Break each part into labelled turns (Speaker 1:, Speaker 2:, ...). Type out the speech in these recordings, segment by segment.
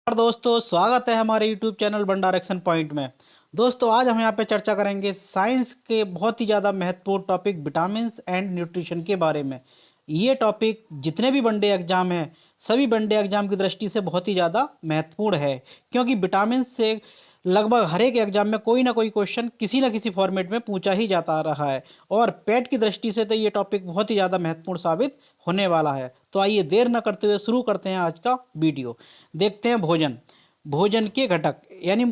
Speaker 1: और दोस्तों स्वागत है हमारे YouTube चैनल भंडार एक्शन पॉइंट में। दोस्तों आज हम यहाँ पे चर्चा करेंगे साइंस के बहुत ही ज़्यादा महत्वपूर्ण टॉपिक विटामिन्स एंड न्यूट्रिशन के बारे में। ये टॉपिक जितने भी वनडे एग्जाम हैं सभी वनडे एग्जाम की दृष्टि से बहुत ही ज़्यादा महत्वपूर्ण है, क्योंकि विटामिन्स से लगभग हर एक एग्जाम में कोई ना कोई क्वेश्चन किसी ना किसी फॉर्मेट में पूछा ही जाता आ रहा है। और पेट की दृष्टि से तो ये टॉपिक बहुत ही ज़्यादा महत्वपूर्ण साबित होने वाला है। तो आइए देर न करते हुए शुरू करते हैं आज का वीडियो। देखते हैं भोजन। भोजन के घटक यानी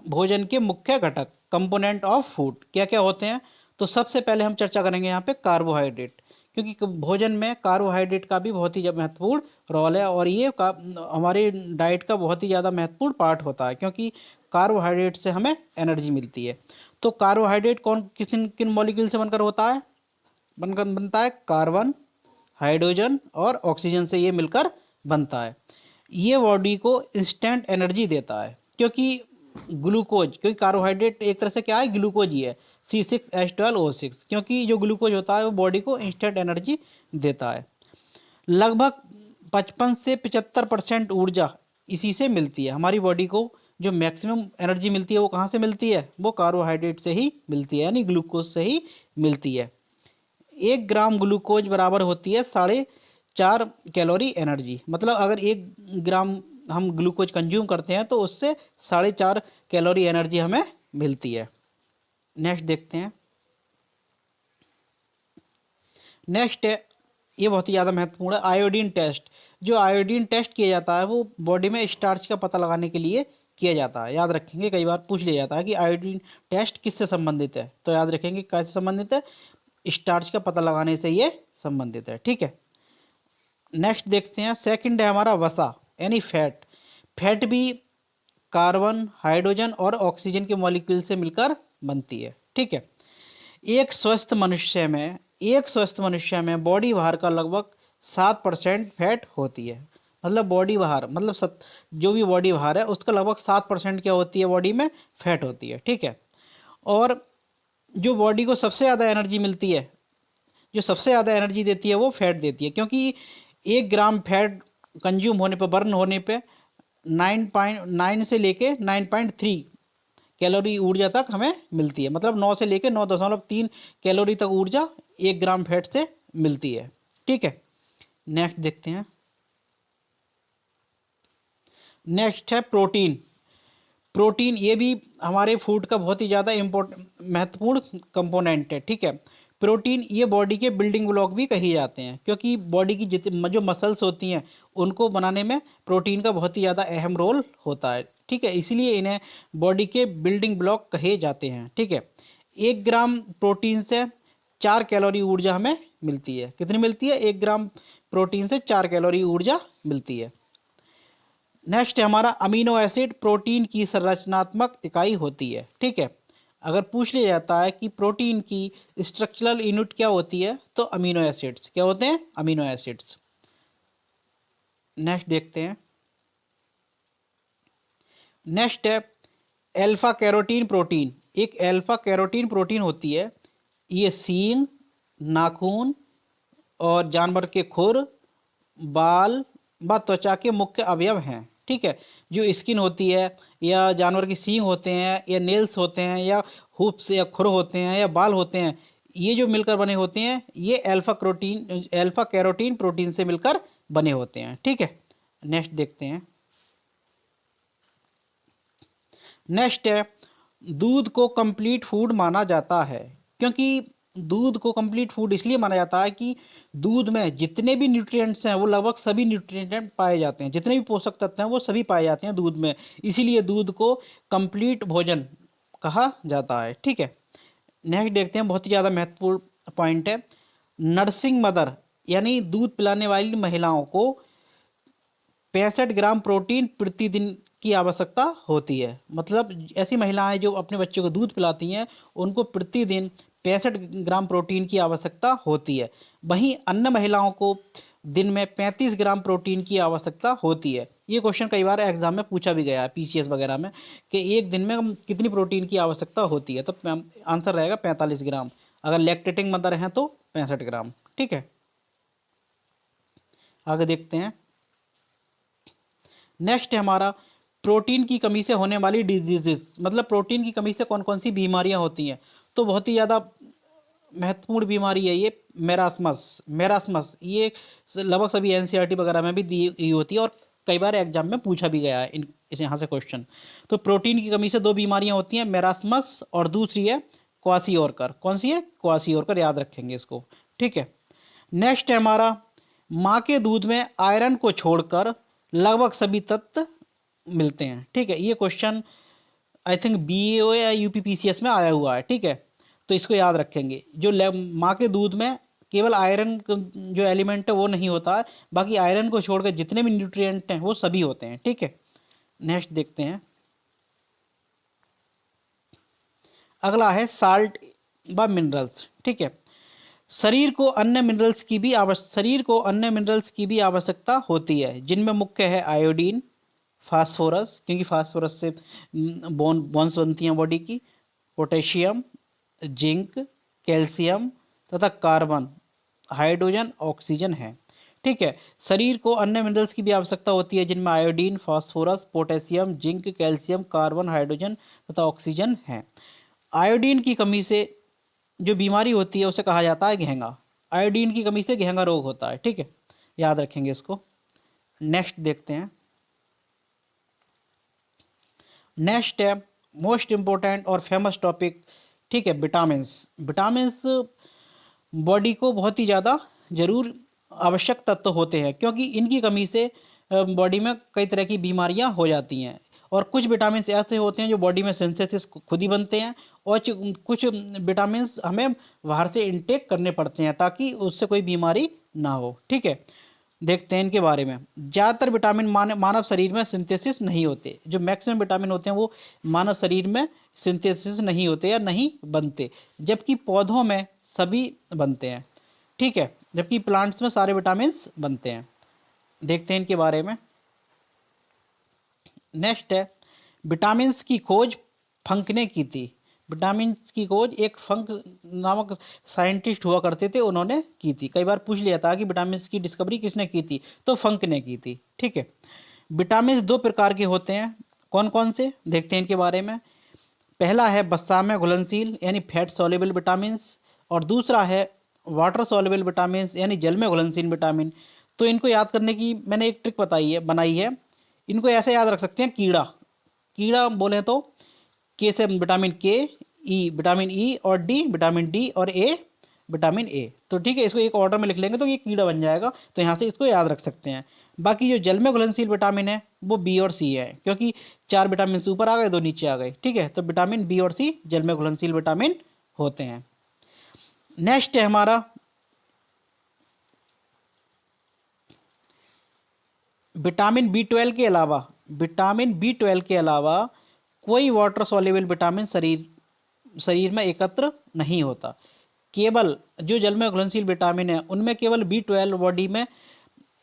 Speaker 1: भोजन के मुख्य घटक कंपोनेंट ऑफ फूड क्या क्या होते हैं। तो सबसे पहले हम चर्चा करेंगे यहाँ पे कार्बोहाइड्रेट, क्योंकि भोजन में कार्बोहाइड्रेट का भी बहुत ही महत्वपूर्ण रोल है और ये हमारे डाइट का बहुत ही ज़्यादा महत्वपूर्ण पार्ट होता है, क्योंकि कार्बोहाइड्रेट से हमें एनर्जी मिलती है। तो कार्बोहाइड्रेट कौन किन किन मॉलिक्यूल से बनकर होता है? बनता है कार्बन, हाइड्रोजन और ऑक्सीजन से ये मिलकर बनता है। ये बॉडी को इंस्टेंट एनर्जी देता है, क्योंकि कार्बोहाइड्रेट एक तरह से क्या है, ग्लूकोज ही है, C6H12O6। क्योंकि जो ग्लूकोज होता है वो बॉडी को इंस्टेंट एनर्जी देता है। लगभग 55 से 75% ऊर्जा इसी से मिलती है। हमारी बॉडी को जो मैक्सिमम एनर्जी मिलती है वो कहाँ से मिलती है? वो कार्बोहाइड्रेट से ही मिलती है, यानी ग्लूकोज से ही मिलती है। 1 ग्राम ग्लूकोज बराबर होती है 4.5 कैलोरी एनर्जी। मतलब अगर 1 ग्राम हम ग्लूकोज कंज्यूम करते हैं तो उससे 4.5 कैलोरी एनर्जी हमें मिलती है। नेक्स्ट देखते हैं। नेक्स्ट है, ये बहुत ही ज़्यादा महत्वपूर्ण है, आयोडीन टेस्ट। जो आयोडीन टेस्ट किया जाता है वो बॉडी में स्टार्च का पता लगाने के लिए किया जाता है। याद रखेंगे, कई बार पूछ लिया जाता है कि आयोडीन टेस्ट किससे संबंधित है, तो याद रखेंगे कैसे संबंधित है, स्टार्च का पता लगाने से ये संबंधित है। ठीक है, नेक्स्ट देखते हैं। सेकंड है हमारा वसा यानी फैट। फैट भी कार्बन, हाइड्रोजन और ऑक्सीजन के मॉलिक्यूल से मिलकर बनती है। ठीक है, एक स्वस्थ मनुष्य में बॉडी भार का लगभग 7% फैट होती है। मतलब बॉडी भार मतलब जो भी बॉडी भार है उसका लगभग 7% क्या होती है, बॉडी में फैट होती है। ठीक है, और जो बॉडी को सबसे ज़्यादा एनर्जी मिलती है, जो सबसे ज़्यादा एनर्जी देती है वो फैट देती है, क्योंकि 1 ग्राम फैट कंज्यूम होने पर, बर्न होने पे 9.9 से लेके 9.3 कैलोरी ऊर्जा तक हमें मिलती है। मतलब 9 से लेके 9.3 कैलोरी तक ऊर्जा 1 ग्राम फैट से मिलती है। ठीक है, नेक्स्ट देखते हैं। नेक्स्ट है प्रोटीन। प्रोटीन ये भी हमारे फूड का बहुत ही ज़्यादा महत्वपूर्ण कंपोनेंट है। ठीक है, प्रोटीन ये बॉडी के बिल्डिंग ब्लॉक भी कही जाते हैं, क्योंकि बॉडी की जो मसल्स होती हैं उनको बनाने में प्रोटीन का बहुत ही ज़्यादा अहम रोल होता है। ठीक है, इसलिए इन्हें बॉडी के बिल्डिंग ब्लॉक कहे जाते हैं। ठीक है, 1 ग्राम प्रोटीन से 4 कैलोरी ऊर्जा हमें मिलती है। कितनी मिलती है? 1 ग्राम प्रोटीन से 4 कैलोरी ऊर्जा मिलती है। नेक्स्ट है हमारा अमीनो एसिड। प्रोटीन की संरचनात्मक इकाई होती है। ठीक है, अगर पूछ लिया जाता है कि प्रोटीन की स्ट्रक्चरल यूनिट क्या होती है, तो अमीनो एसिड्स क्या होते हैं? Amino acids. नेक्स्ट देखते हैं। नेक्स्ट है अल्फा कैरोटीन प्रोटीन। एक अल्फा कैरोटीन प्रोटीन होती है, ये सींग, नाखून और जानवर के खुर, बाल व त्वचा के मुख्य अवयव हैं। ठीक है, जो स्किन होती है या जानवर की सींग होते हैं या नेल्स होते हैं या हुप्स या खुर होते हैं या बाल होते हैं, ये जो मिलकर बने होते हैं ये अल्फा कैरोटीन प्रोटीन से मिलकर बने होते हैं। ठीक है, नेक्स्ट देखते हैं। नेक्स्ट है दूध को कंप्लीट फूड माना जाता है। क्योंकि दूध को कंप्लीट फूड इसलिए माना जाता है कि दूध में जितने भी न्यूट्रिएंट्स हैं वो लगभग सभी न्यूट्रिएंट पाए जाते हैं, जितने भी पोषक तत्व हैं वो सभी पाए जाते हैं दूध में, इसीलिए दूध को कंप्लीट भोजन कहा जाता है। ठीक है, नेक्स्ट देखते हैं, बहुत ही ज़्यादा महत्वपूर्ण पॉइंट है। नर्सिंग मदर यानी दूध पिलाने वाली महिलाओं को 65 ग्राम प्रोटीन प्रतिदिन की आवश्यकता होती है। मतलब ऐसी महिलाएं जो अपने बच्चों को दूध पिलाती हैं उनको प्रतिदिन 65 ग्राम प्रोटीन की आवश्यकता होती है। वहीं अन्य महिलाओं को दिन में 35 ग्राम प्रोटीन की आवश्यकता होती है। ये क्वेश्चन कई बार एग्जाम में पूछा भी गया है, PCS वगैरह में, कि एक दिन में कितनी प्रोटीन की आवश्यकता होती है, तो आंसर रहेगा 45 ग्राम। अगर लैक्टेटिंग मदर हैं तो 65 ग्राम। ठीक है, आगे देखते हैं। नेक्स्ट है हमारा प्रोटीन की कमी से होने वाली डिजीजेस, मतलब प्रोटीन की कमी से कौन कौन सी बीमारियां होती हैं। तो बहुत ही ज़्यादा महत्वपूर्ण बीमारी है ये मेरास्मस। मेरास्मस ये लगभग सभी एनसीईआरटी वगैरह में भी दी हुई होती है और कई बार एग्जाम में पूछा भी गया है इस यहाँ से क्वेश्चन। तो प्रोटीन की कमी से दो बीमारियां होती हैं, मेरास्मस और दूसरी है क्वासियोरकर। कौन सी है? क्वासियोरकर, याद रखेंगे इसको। ठीक है, नेक्स्ट है हमारा, माँ के दूध में आयरन को छोड़कर लगभग सभी तत्व मिलते हैं। ठीक है, ये क्वेश्चन आई थिंक बीएओ या यूपीपीसीएस में आया हुआ है। ठीक है, तो इसको याद रखेंगे। जो माँ के दूध में केवल आयरन जो एलिमेंट है वो नहीं होता है, बाकी आयरन को छोड़कर जितने भी न्यूट्रिएंट हैं वो सभी होते हैं। ठीक है, नेक्स्ट देखते हैं। अगला है साल्ट व मिनरल्स। ठीक है, शरीर को अन्य मिनरल्स की भी आवश्यकता होती है, जिनमें मुख्य है आयोडीन, फास्फोरस, क्योंकि फास्फोरस से बोन्स बनती हैं बॉडी की, पोटेशियम, जिंक, कैल्शियम तथा कार्बन, हाइड्रोजन, ऑक्सीजन है। ठीक है, शरीर को अन्य मिनरल्स की भी आवश्यकता होती है, जिनमें iodine, phosphorus, potassium, zinc, calcium, carbon, hydrogen तथा ऑक्सीजन है। आयोडीन की कमी से जो बीमारी होती है उसे कहा जाता है घेंगा। आयोडीन की कमी से घेंगा रोग होता है। ठीक है, याद रखेंगे इसको। नेक्स्ट देखते हैं। नेक्स्ट है मोस्ट इम्पोर्टेंट और फेमस टॉपिक। ठीक है, विटामिन्स। विटामिन्स बॉडी को बहुत ही ज़्यादा जरूर आवश्यक तत्व होते हैं, क्योंकि इनकी कमी से बॉडी में कई तरह की बीमारियां हो जाती हैं। और कुछ विटामिन्स ऐसे होते हैं जो बॉडी में सिंथेसिस खुद ही बनते हैं, और कुछ विटामिन्स हमें बाहर से इनटेक करने पड़ते हैं ताकि उससे कोई बीमारी ना हो। ठीक है, देखते हैं इनके बारे में। ज़्यादातर विटामिन मानव शरीर में सिंथेसिस नहीं होते। जो मैक्सिमम विटामिन होते हैं वो मानव शरीर में सिंथेसिस नहीं होते या नहीं बनते, जबकि पौधों में सभी बनते हैं। ठीक है, जबकि प्लांट्स में सारे विटामिन्स बनते हैं। देखते हैं इनके बारे में। नेक्स्ट है, विटामिन्स की खोज फंक ने की थी। विटामिन की खोज एक फंक नामक साइंटिस्ट हुआ करते थे, उन्होंने की थी। कई बार पूछ लिया था कि विटामिन्स की डिस्कवरी किसने की थी, तो फंक ने की थी। ठीक है, विटामिन्स दो प्रकार के होते हैं। कौन कौन से, देखते हैं इनके बारे में। पहला है वसा में घुलनशील यानी फैट सॉल्युबल विटामिन्स, और दूसरा है वाटर सॉल्युबल विटामिन्स यानी जल में घुलनशील विटामिन। तो इनको याद करने की मैंने एक ट्रिक बनाई है। इनको ऐसे याद रख सकते हैं, कीड़ा कीड़ा बोले तो के से विटामिन के, ई विटामिन ई, और डी विटामिन डी, और ए विटामिन ए। तो ठीक है, इसको एक ऑर्डर में लिख लेंगे तो ये कीड़ा बन जाएगा, तो यहाँ से इसको याद रख सकते हैं। बाकी जो जल में घुलनशील विटामिन है वो बी और सी है, क्योंकि 4 विटामिन ऊपर आ गए, 2 नीचे आ गए। ठीक है, तो विटामिन बी और सी जल में घुलनशील विटामिन होते हैं। नेक्स्ट है हमारा विटामिन बी 12 के अलावा कोई वाटर सॉल्युबल विटामिन शरीर में एकत्र नहीं होता। केवल जो जल में घुलनशील विटामिन है उनमें केवल बी 12 बॉडी में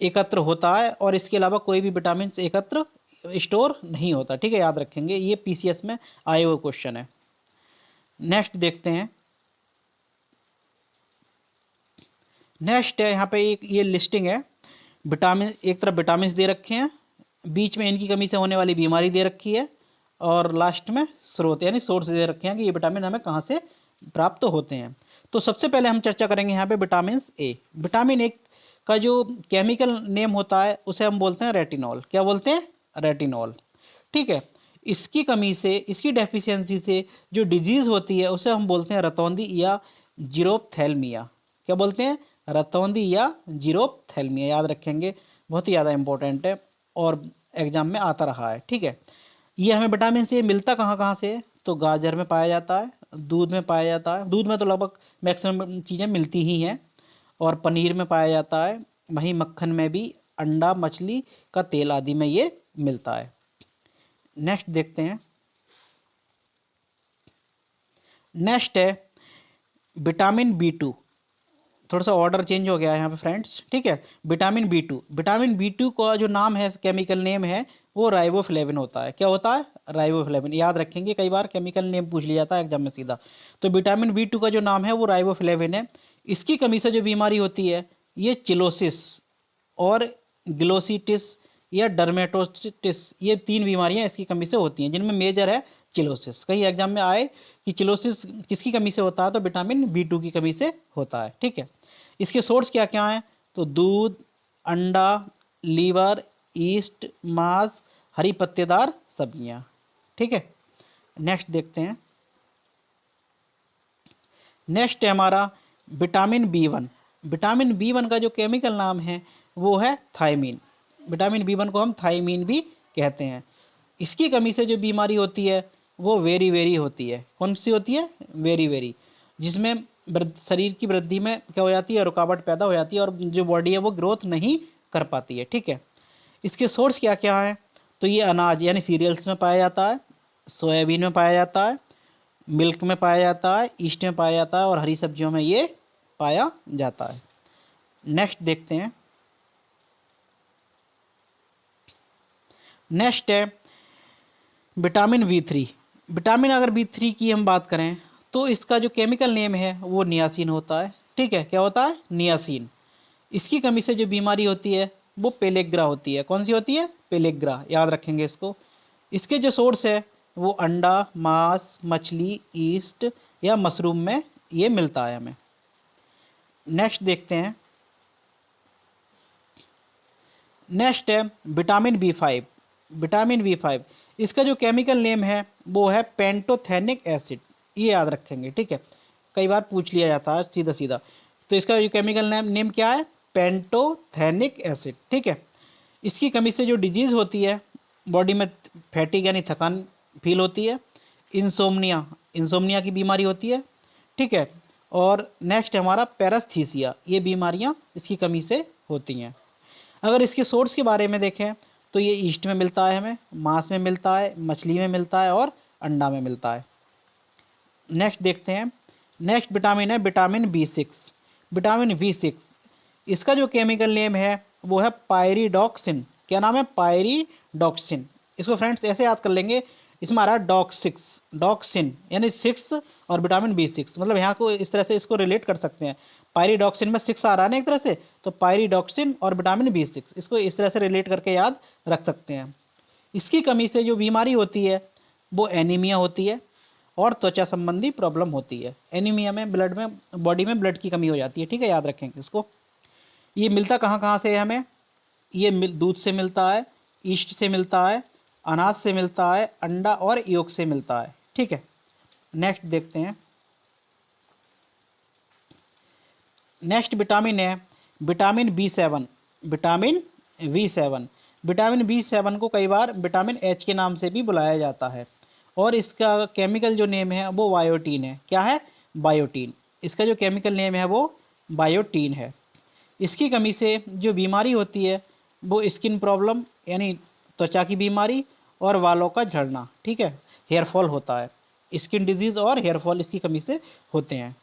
Speaker 1: एकत्र होता है, और इसके अलावा कोई भी विटामिन एकत्र स्टोर नहीं होता। ठीक है, याद रखेंगे, ये पीसीएस में आए हुए क्वेश्चन है। नेक्स्ट देखते हैं। नेक्स्ट है यहाँ पे एक ये लिस्टिंग है। विटामिन, एक तरफ विटामिन दे रखे हैं, बीच में इनकी कमी से होने वाली बीमारी दे रखी है, और लास्ट में स्रोत यानी सोर्स दे रखे हैं कि ये विटामिन हमें कहाँ से प्राप्त होते हैं। तो सबसे पहले हम चर्चा करेंगे यहाँ पे विटामिन ए। विटामिन ए का जो केमिकल नेम होता है उसे हम बोलते हैं रेटिनॉल। क्या बोलते हैं? रेटिनॉल। ठीक है, इसकी कमी से, इसकी डेफिशिएंसी से जो डिजीज़ होती है उसे हम बोलते हैं रतौंधी या जीरोप्थेल्मिया। क्या बोलते हैं? रतौंधी या जीरोप्थेल्मिया। याद रखेंगे, बहुत ही ज़्यादा इंपॉर्टेंट है और एग्जाम में आता रहा है। ठीक है, ये हमें विटामिन सी मिलता कहाँ कहाँ से है? तो गाजर में पाया जाता है, दूध में पाया जाता है, दूध में तो लगभग मैक्सिमम चीज़ें मिलती ही हैं, और पनीर में पाया जाता है, वहीं मक्खन में भी, अंडा, मछली का तेल आदि में ये मिलता है। नेक्स्ट देखते हैं। नेक्स्ट है विटामिन बी 2। थोड़ा सा ऑर्डर चेंज हो गया है यहाँ पे फ्रेंड्स। ठीक है, विटामिन बी 2 का जो नाम है, केमिकल नेम है, वो राइबोफ्लेविन होता है। क्या होता है? राइबोफ्लेविन। याद रखेंगे, कई बार केमिकल नेम पूछ लिया जाता है एग्जाम में सीधा। तो विटामिन बी 2 का जो नाम है वो राइबोफ्लेविन है। इसकी कमी से जो बीमारी होती है ये चिलोसिस और ग्लोसिटिस या डर्मेटोसिटिस, ये 3 बीमारियां इसकी कमी से होती हैं, जिनमें मेजर है चिलोसिस। कहीं एग्जाम में आए कि चिलोसिस किसकी कमी से होता है, तो विटामिन B2 की कमी से होता है। ठीक है, इसके सोर्स क्या क्या हैं, तो दूध, अंडा, लीवर, ईस्ट, मांस, हरी पत्तेदार सब्जियां। ठीक है, नेक्स्ट देखते हैं। नेक्स्ट है हमारा विटामिन B1। विटामिन B1 का जो केमिकल नाम है वो है थायमीन। विटामिन B1 को हम थायमीन भी कहते हैं। इसकी कमी से जो बीमारी होती है वो वेरी वेरी होती है। कौन सी होती है, वेरी वेरी, जिसमें शरीर की वृद्धि में क्या हो जाती है, रुकावट पैदा हो जाती है और जो बॉडी है वो ग्रोथ नहीं कर पाती है। ठीक है, इसके सोर्स क्या क्या है, तो ये अनाज यानी सीरियल्स में पाया जाता है, सोयाबीन में पाया जाता है, मिल्क में पाया जाता है, ईस्ट में पाया जाता है और हरी सब्जियों में ये पाया जाता है। नेक्स्ट देखते हैं। नेक्स्ट है विटामिन B3। विटामिन अगर B3 की हम बात करें तो इसका जो केमिकल नेम है वो नियासिन होता है। ठीक है, क्या होता है, नियासिन। इसकी कमी से जो बीमारी होती है वो पेलेग्रा होती है। कौन सी होती है, पेलेग्रा, याद रखेंगे इसको। इसके जो सोर्स है वो अंडा, मांस, मछली, ईस्ट या मशरूम में ये मिलता है हमें। नेक्स्ट देखते हैं। नेक्स्ट है विटामिन B5। विटामिन B5, इसका जो केमिकल नेम है वो है पेंटोथेनिक एसिड, ये याद रखेंगे। ठीक है, कई बार पूछ लिया जाता है सीधा सीधा। तो इसका जो केमिकल नेम क्या है, पेंटोथेनिक एसिड। ठीक है, इसकी कमी से जो डिजीज़ होती है, बॉडी में फैटिक यानी थकान फील होती है, इंसोम्निया, इंसोम्निया की बीमारी होती है। ठीक है, और नेक्स्ट हमारा पैरास्थीसिया, ये बीमारियां इसकी कमी से होती हैं। अगर इसके सोर्स के बारे में देखें तो ये ईस्ट में मिलता है, हमें मांस में मिलता है, मछली में मिलता है और अंडा में मिलता है। नेक्स्ट देखते हैं। नेक्स्ट विटामिन है विटामिन B6। विटामिन B6, इसका जो केमिकल नेम है वो है पायरिडॉक्सिन। क्या नाम है, पायरिडॉक्सिन। इसको फ्रेंड्स ऐसे याद कर लेंगे, इसमें आ रहा है डॉक्सिक्स, डॉक्सिन यानी 6 और विटामिन B6, मतलब यहाँ को इस तरह से इसको रिलेट कर सकते हैं। पायरिडॉक्सिन में 6 आ रहा है ना एक तरह से, तो पायरिडॉक्सिन और विटामिन B6, इसको इस तरह से रिलेट करके याद रख सकते हैं। इसकी कमी से जो बीमारी होती है वो एनीमिया होती है और त्वचा संबंधी प्रॉब्लम होती है। एनीमिया में ब्लड में, बॉडी में ब्लड की कमी हो जाती है। ठीक है, याद रखेंगे इसको। ये मिलता कहाँ कहाँ से है हमें, ये दूध से मिलता है, ईस्ट से मिलता है, अनाज से मिलता है, अंडा और योग से मिलता है। ठीक है, नेक्स्ट देखते हैं। नेक्स्ट विटामिन है vitamin B7। Vitamin B7, vitamin B7 को कई बार विटामिन H के नाम से भी बुलाया जाता है और इसका केमिकल जो नेम है वो बायोटीन है। क्या है, बायोटीन। इसका जो केमिकल नेम है वो बायोटीन है। इसकी कमी से जो बीमारी होती है वो स्किन प्रॉब्लम यानी त्वचा की बीमारी और बालों का झड़ना, ठीक है, हेयर फॉल होता है। स्किन डिजीज़ और हेयर फॉल इसकी कमी से होते हैं।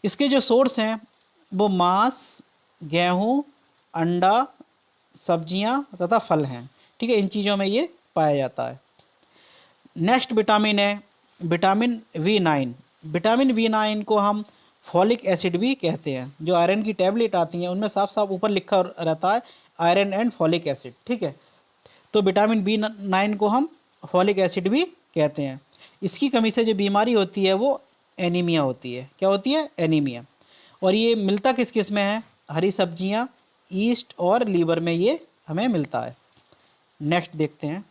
Speaker 1: इसके जो सोर्स हैं वो मांस, गेहूँ, अंडा, सब्जियां तथा फल हैं। ठीक है, इन चीज़ों में ये पाया जाता है। नेक्स्ट विटामिन है विटामिन V9। विटामिन V9 को हम फॉलिक एसिड भी कहते हैं। जो आयरन की टैबलेट आती हैं उनमें साफ साफ ऊपर लिखा रहता है आयरन एंड फॉलिक एसिड। ठीक है, तो विटामिन B9 को हम फॉलिक एसिड भी कहते हैं। इसकी कमी से जो बीमारी होती है वो एनीमिया होती है। क्या होती है, एनीमिया। और ये मिलता किस किस में है, हरी सब्जियां, ईस्ट और लीवर में ये हमें मिलता है। नेक्स्ट देखते हैं।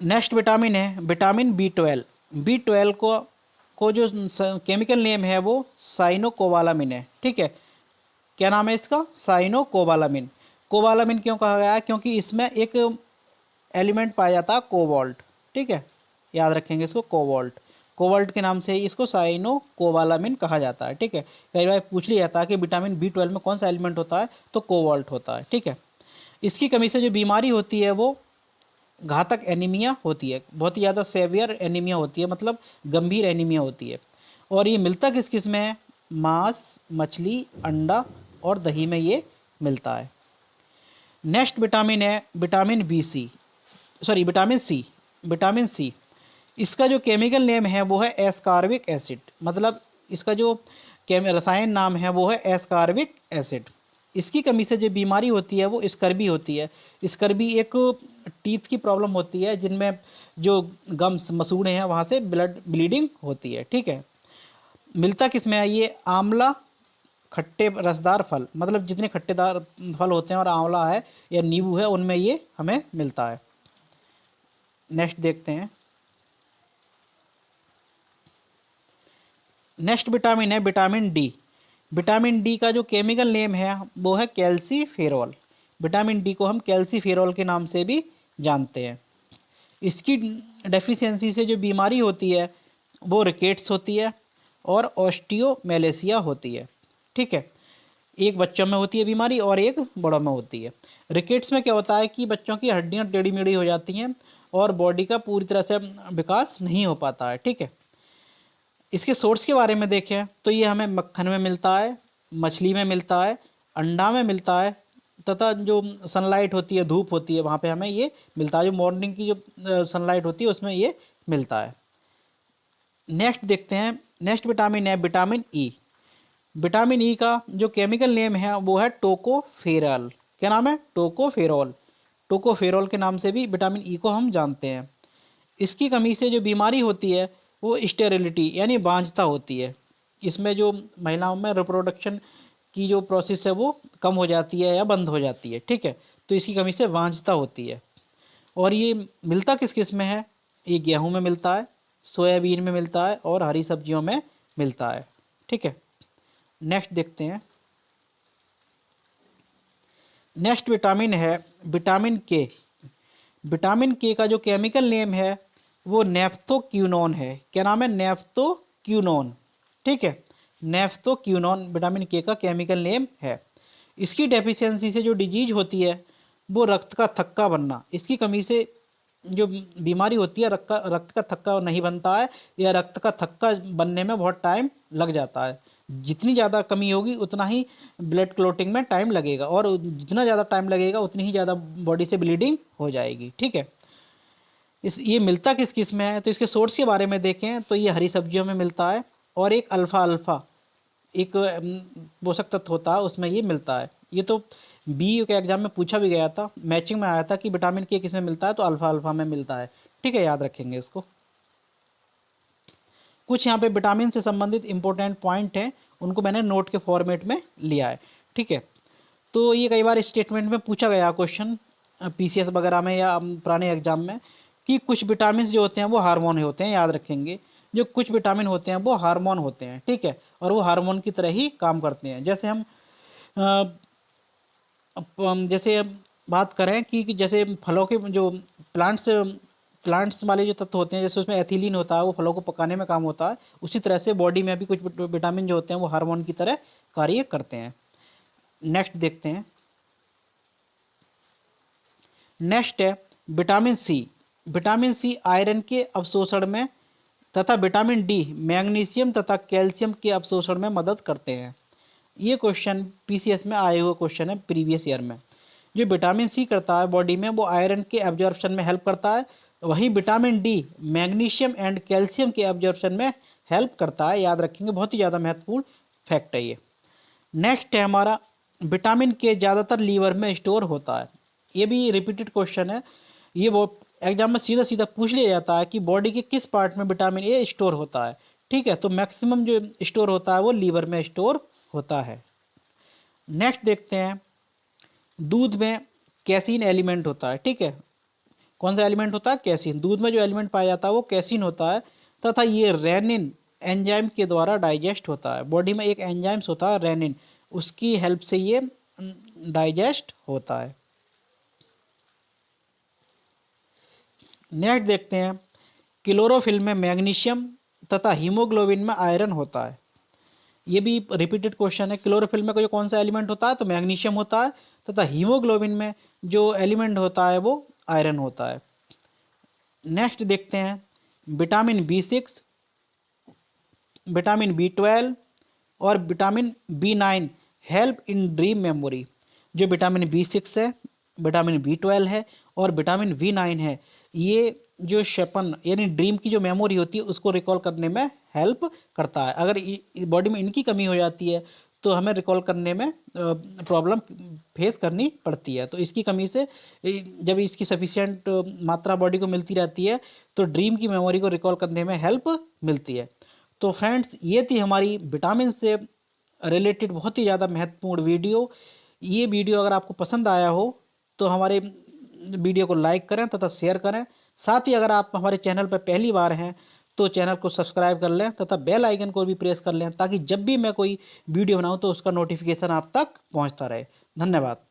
Speaker 1: नेक्स्ट विटामिन है विटामिन B12। B12 को जो केमिकल नेम है वो साइनोकोबालामिन है। ठीक है, क्या नाम है इसका, साइनोकोबालामिन। कोबालामिन क्यों कहा गया है, क्योंकि इसमें एक एलिमेंट पाया जाता है कोबाल्ट। ठीक है, याद रखेंगे इसको, कोबाल्ट। कोबाल्ट के नाम से ही इसको साइनोकोबालामिन कहा जाता है। ठीक है, कई बार पूछ लिया जाता है कि विटामिन B12 में कौन सा एलिमेंट होता है, तो कोबाल्ट होता है। ठीक है, इसकी कमी से जो बीमारी होती है वो घातक एनीमिया होती है। बहुत ही ज़्यादा सेवियर एनीमिया होती है, मतलब गंभीर एनीमिया होती है। और ये मिलता किस किस में है, मांस, मछली, अंडा और दही में ये मिलता है। नेक्स्ट विटामिन है विटामिन C। विटामिन C, इसका जो केमिकल नेम है वो है एस्कॉर्बिक एसिड। मतलब इसका जो रसायन नाम है वो है एस्कॉर्बिक एसिड। इसकी कमी से जो बीमारी होती है वो स्कर्वी होती है। स्कर्वी एक टीथ की प्रॉब्लम होती है जिनमें जो गम्स मसूड़े हैं वहाँ से ब्लीडिंग होती है। ठीक है, मिलता किस में है ये? आंवला, खट्टे रसदार फल, मतलब जितने खट्टेदार फल होते हैं और आंवला है या नींबू है उनमें ये हमें मिलता है। नेक्स्ट देखते हैं। नेक्स्ट विटामिन है विटामिन डी। विटामिन डी का जो केमिकल नेम है वो है कैल्सीफेरॉल। विटामिन डी को हम कैल्सीफेरॉल के नाम से भी जानते हैं। इसकी डेफिशिएंसी से जो बीमारी होती है वो रिकेट्स होती है और ऑस्टियोमेलेसिया होती है। ठीक है, एक बच्चों में होती है बीमारी और एक बड़ों में होती है। रिकेट्स में क्या होता है कि बच्चों की हड्डियां टेढ़ी मेढ़ी हो जाती हैं और बॉडी का पूरी तरह से विकास नहीं हो पाता है। ठीक है, इसके सोर्स के बारे में देखें तो ये हमें मक्खन में मिलता है, मछली में मिलता है, अंडा में मिलता है, तथा जो सनलाइट होती है, धूप होती है, वहाँ पे हमें ये मिलता है। जो मॉर्निंग की जो सनलाइट होती है उसमें ये मिलता है। नेक्स्ट देखते हैं। नेक्स्ट विटामिन है विटामिन ई। विटामिन ई का जो केमिकल नेम है वो है टोकोफेरॉल। क्या नाम है? टोकोफेरॉल। टोकोफेरॉल के नाम से भी विटामिन ई को हम जानते हैं। इसकी कमी से जो बीमारी होती है वो स्टेरिलिटी यानी बांझता होती है। इसमें जो महिलाओं में रिप्रोडक्शन की जो प्रोसेस है वो कम हो जाती है या बंद हो जाती है। ठीक है, तो इसकी कमी से बांझता होती है। और ये मिलता किस किस में है? ये गेहूं में मिलता है, सोयाबीन में मिलता है और हरी सब्जियों में मिलता है। ठीक है, नेक्स्ट देखते हैं। नेक्स्ट विटामिन है विटामिन के। विटामिन के का जो केमिकल नेम है वो नेफ्थोक्यूनोन है। क्या नाम है? नेफ्थोक्यूनोन। ठीक है, नेफ्थोक्यूनोन विटामिन के का केमिकल नेम है। इसकी डेफिशिएंसी से जो डिजीज होती है वो रक्त का थक्का बनना। इसकी कमी से जो बीमारी होती है रक्त का थक्का नहीं बनता है या रक्त का थक्का बनने में बहुत टाइम लग जाता है। जितनी ज़्यादा कमी होगी उतना ही ब्लड क्लोटिंग में टाइम लगेगा और जितना ज़्यादा टाइम लगेगा उतनी ही ज़्यादा बॉडी से ब्लीडिंग हो जाएगी। ठीक है, ये मिलता किस किस में है? तो इसके सोर्स के बारे में देखें तो ये हरी सब्जियों में मिलता है और एक अल्फ़ा अल्फ़ा एक पोषक तत्व होता है उसमें ये मिलता है। ये तो बी के एग्जाम में पूछा भी गया था, मैचिंग में आया था कि विटामिन के किस में मिलता है, तो अल्फ़ा अल्फ़ा में मिलता है। ठीक है, याद रखेंगे इसको। कुछ यहाँ पे विटामिन से संबंधित इंपॉर्टेंट पॉइंट हैं, उनको मैंने नोट के फॉर्मेट में लिया है। ठीक है, तो ये कई बार स्टेटमेंट में पूछा गया क्वेश्चन पीसीएस वगैरह में या पुराने एग्जाम में कि कुछ विटामिन जो होते हैं वो हार्मोन होते हैं। याद रखेंगे, जो कुछ विटामिन होते हैं वो हार्मोन होते हैं। ठीक है, और वो हार्मोन की तरह ही काम करते हैं। जैसे हम जैसे बात करें कि जैसे फलों के जो प्लांट्स वाले जो तत्व होते हैं, जैसे उसमें एथिलीन होता है वो फलों को पकाने में काम होता है, उसी तरह से बॉडी में भी कुछ विटामिन जो होते हैं वो हार्मोन की तरह कार्य करते हैं। नेक्स्ट देखते हैं। नेक्स्ट है vitamin C. Vitamin C iron के अवशोषण में तथा विटामिन डी मैग्नीशियम तथा कैल्शियम के अवशोषण में मदद करते हैं। ये क्वेश्चन पीसीएस में आए हुए क्वेश्चन है प्रीवियस ईयर में। जो विटामिन सी करता है बॉडी में वो आयरन के एब्जॉर्प्शन में हेल्प करता है, वहीं vitamin D magnesium and calcium के एब्जॉर्प्शन में हेल्प करता है। याद रखेंगे, बहुत ही ज़्यादा महत्वपूर्ण फैक्ट है ये। नेक्स्ट है हमारा विटामिन के ज़्यादातर लीवर में स्टोर होता है। ये भी रिपीटेड क्वेश्चन है, ये वो एग्जाम में सीधा सीधा पूछ लिया जाता है कि बॉडी के किस पार्ट में विटामिन ए स्टोर होता है। ठीक है, तो मैक्सिमम जो स्टोर होता है वो लीवर में स्टोर होता है। नेक्स्ट देखते हैं, दूध में कैसीन एलिमेंट होता है। ठीक है, कौन सा एलिमेंट होता है? कैसीन। दूध में जो एलिमेंट पाया जाता है वो कैसीन होता है तथा ये रेनिन एंजाइम के द्वारा डाइजेस्ट होता है। बॉडी में एक एंजाइम्स होता है रेनिन, उसकी हेल्प से ये डाइजेस्ट होता है। नेक्स्ट देखते हैं, क्लोरोफिल में मैग्नीशियम तथा हीमोग्लोबिन में आयरन होता है। ये भी रिपीटेड क्वेश्चन है। क्लोरोफिल में कोई कौन सा एलिमेंट होता है? तो मैग्नीशियम होता है तथा हीमोग्लोबिन में जो एलिमेंट होता है वो आयरन होता है। नेक्स्ट देखते हैं, विटामिन बी6, विटामिन बी12 और vitamin बी9 help in dream memory. जो विटामिन बी6 है, विटामिन बी12 है और विटामिन बी9 है, ये जो शेपन यानी ड्रीम की जो मेमोरी होती है उसको रिकॉल करने में हेल्प करता है। अगर बॉडी में इनकी कमी हो जाती है तो हमें रिकॉल करने में प्रॉब्लम फेस करनी पड़ती है। तो इसकी कमी से जब इसकी सफिशिएंट मात्रा बॉडी को मिलती रहती है तो ड्रीम की मेमोरी को रिकॉल करने में हेल्प मिलती है। तो फ्रेंड्स, ये थी हमारी विटामिन से रिलेटेड बहुत ही ज़्यादा महत्वपूर्ण वीडियो। ये वीडियो अगर आपको पसंद आया हो तो हमारे वीडियो को लाइक करें तथा शेयर करें। साथ ही अगर आप हमारे चैनल पर पहली बार हैं तो चैनल को सब्सक्राइब कर लें तथा बेल आइकन को भी प्रेस कर लें ताकि जब भी मैं कोई वीडियो बनाऊं तो उसका नोटिफिकेशन आप तक पहुंचता रहे। धन्यवाद।